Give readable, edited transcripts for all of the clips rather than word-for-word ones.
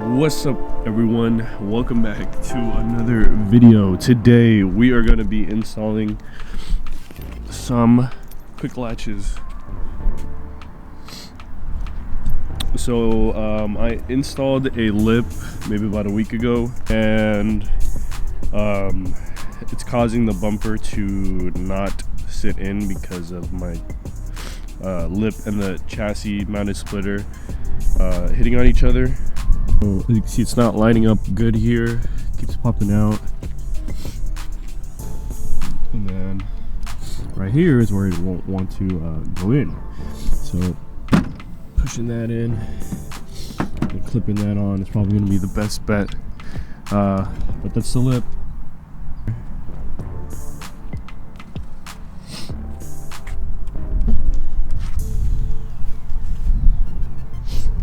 What's up, everyone? Welcome back to another video. Today we are going to be installing some quick latches. So I installed a lip maybe about a week ago, and it's causing the bumper to not sit in because of my lip and the chassis mounted splitter hitting on each other. So as you can see, it's not lining up good here. It keeps popping out. And then right here is where it won't want to go in. So pushing that in and clipping that on is probably going to be the best bet. But that's the lip.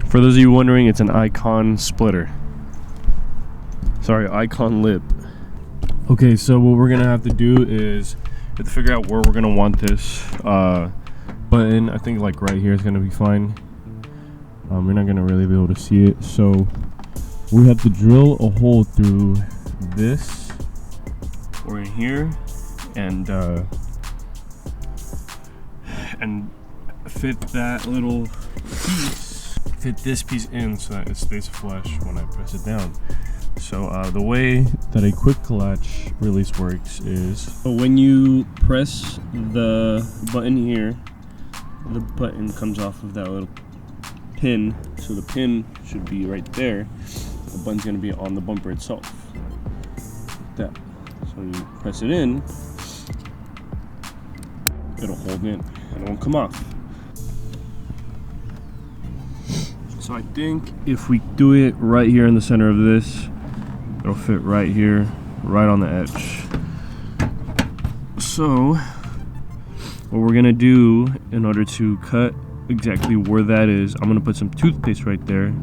For those of you wondering, it's an Icon splitter. Sorry, Icon lip. Okay, so what we're gonna have to do is have to figure out where we're gonna want this button. I think like right here is gonna be fine. You're not gonna really be able to see it, so we have to drill a hole through this or in here and fit that little piece. Fit this piece in so that it stays flush when I press it down. So the way that a quick latch release works is when you press the button here, the button comes off of that little pin. So the pin should be right there. The button's going to be on the bumper itself. Like that. So you press it in, it'll hold it and it won't come off. So I think if we do it right here in the center of this, it'll fit right here, right on the edge. So what we're gonna do in order to cut exactly where that is, I'm gonna put some toothpaste right there.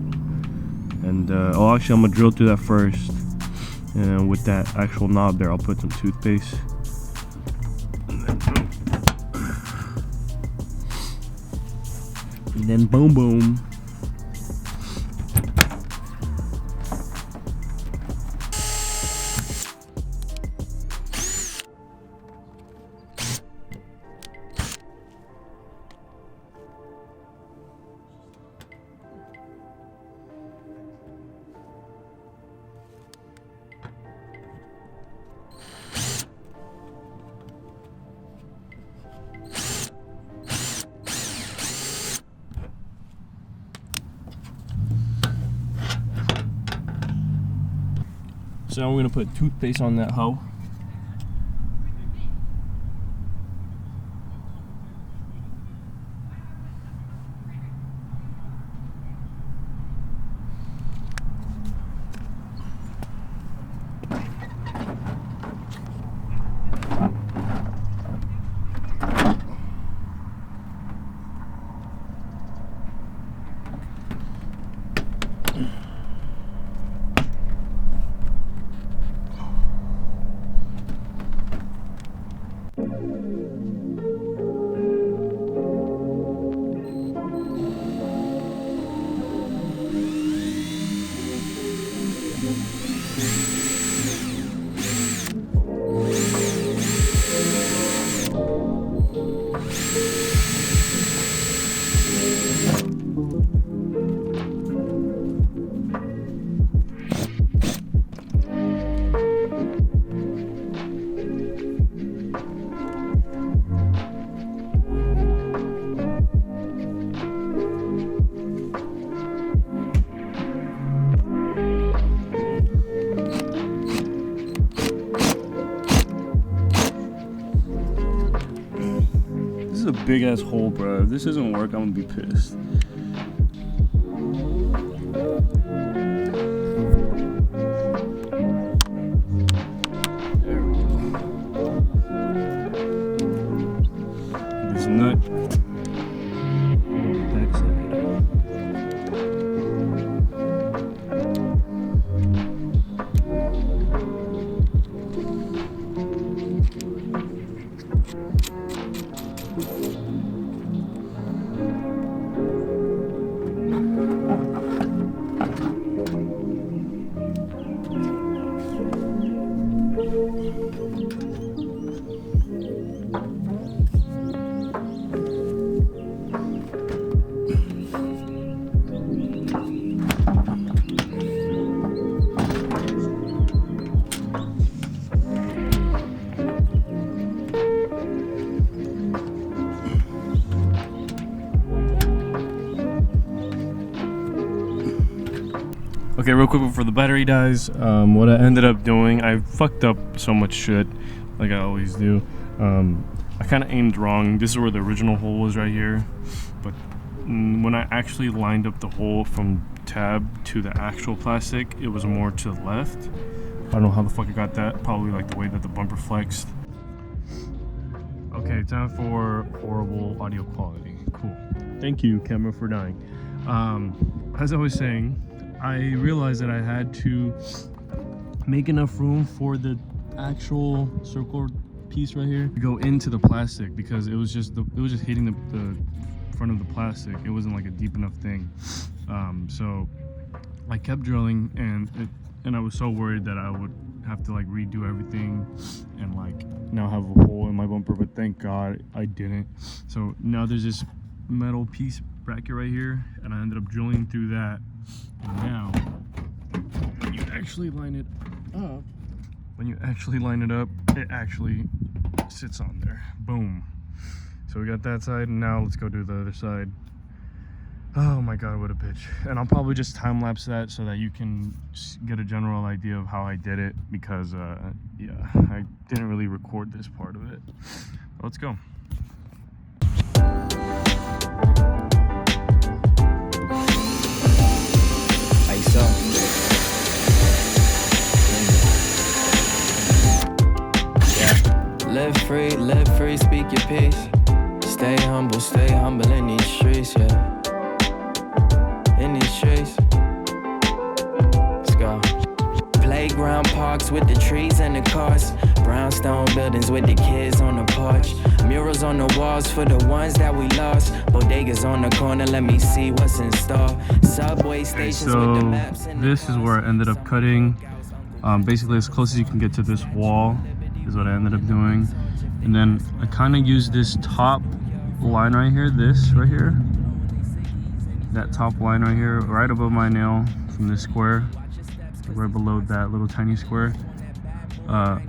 And actually I'm gonna drill through that first. And with that actual knob there, I'll put some toothpaste. And then boom boom. So now we're going to put toothpaste on that hoe. A big ass hole, bro. If this doesn't work, I'm gonna be pissed. There we go. This nut. Backside. Okay, real quick before the battery dies, what I ended up doing, I fucked up so much shit, like I always do. I kind of aimed wrong. This is where the original hole was, right here. But when I actually lined up the hole from tab to the actual plastic, it was more to the left. I don't know how the fuck I got that. Probably like the way that the bumper flexed. Okay, time for horrible audio quality. Cool. Thank you, camera, for dying. As I was saying, I realized that I had to make enough room for the actual circle piece right here to go into the plastic, because it was just hitting the front of the plastic. It wasn't like a deep enough thing. So I kept drilling, and I was so worried that I would have to like redo everything and like now have a hole in my bumper, but thank God I didn't. So now there's this metal piece bracket right here, and I ended up drilling through that. And now when you actually line it up, it actually sits on there. Boom. So we got that side, and now let's go do the other side. Oh my God, what a bitch. And I'll probably just time lapse that so that you can get a general idea of how I did it, because yeah, I didn't really record this part of it. Let's go. Live free, speak your piece. Stay humble in these streets, yeah. In these streets. Let's go. Playground parks with the trees and the cars. Brownstone buildings with the kids on the porch. Murals on the walls for the ones that we lost. Bodegas on the corner, let me see what's in store. Subway stations with the maps. This is where I ended up cutting. Basically as close as you can get to this wall is what I ended up doing. And then I kind of used this top line right here, this right here. That top line right here, right above my nail from this square, right below that little tiny square, to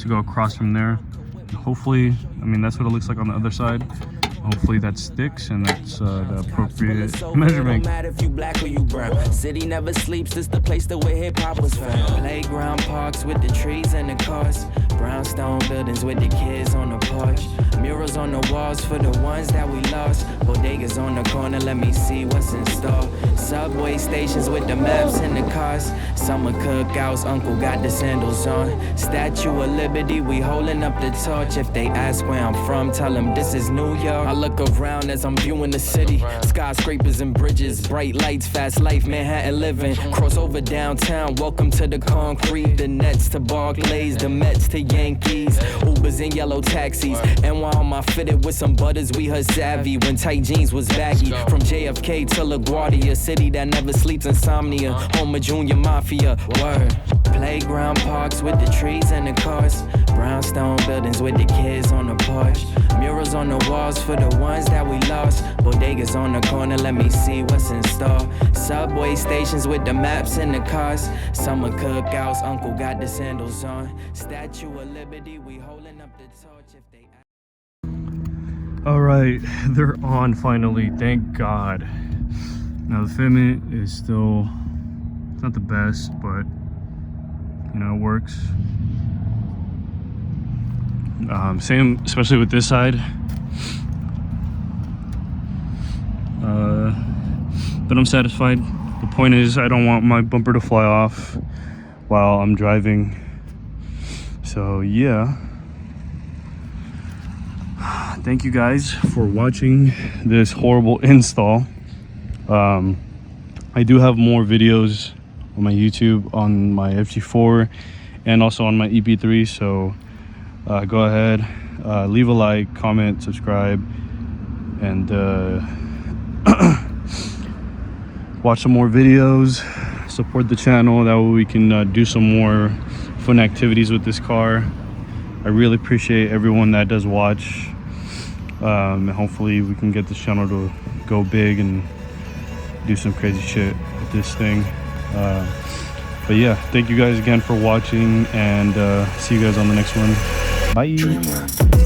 go across from there. And hopefully, I mean, that's what it looks like on the other side. Hopefully that sticks, and that's the appropriate measurement. No matter if you black or you brown. City never sleeps, this the place that where hip hop was found. Playground parks with the trees and the cars. Brownstone buildings with the kids on the porch. Murals on the walls for the ones that we lost. Bodegas on the corner, let me see what's in store. Subway stations with the maps and the cars. Summer cookouts, uncle got the sandals on. Statue of Liberty, we holding up the torch. If they ask where I'm from, tell them this is New York. I look around as I'm viewing the city. Skyscrapers and bridges, bright lights, fast life, Manhattan living. Cross over downtown, welcome to the concrete. The Nets to Barclays, the Mets to Yankees. Ubers and yellow taxis. And while I'm fitted with some butters, we heard savvy when tight jeans was baggy. From JFK to LaGuardia, city that never sleeps, insomnia. Home of Junior Mafia, word. Playground parks with the trees and the cars. Brownstone buildings with the kids on the porch. Murals on the walls for the ones that we lost. Bodegas on the corner, let me see what's in store. Subway stations with the maps and the cars. Summer cookouts, uncle got the sandals on. Statue of Liberty, we holding up the torch if they... Alright, they're on finally, thank God. Now the fitment is still, it's not the best, but you know, it works. Same, especially with this side. But I'm satisfied. The point is, I don't want my bumper to fly off while I'm driving. So yeah. Thank you guys for watching this horrible install. I do have more videos on my YouTube, on my FG4, and also on my EP3, so go ahead, leave a like, comment, subscribe, and watch some more videos, support the channel. That way we can do some more fun activities with this car. I really appreciate everyone that does watch, and hopefully we can get this channel to go big and do some crazy shit with this thing. But yeah, thank you guys again for watching, and see you guys on the next one. Bye.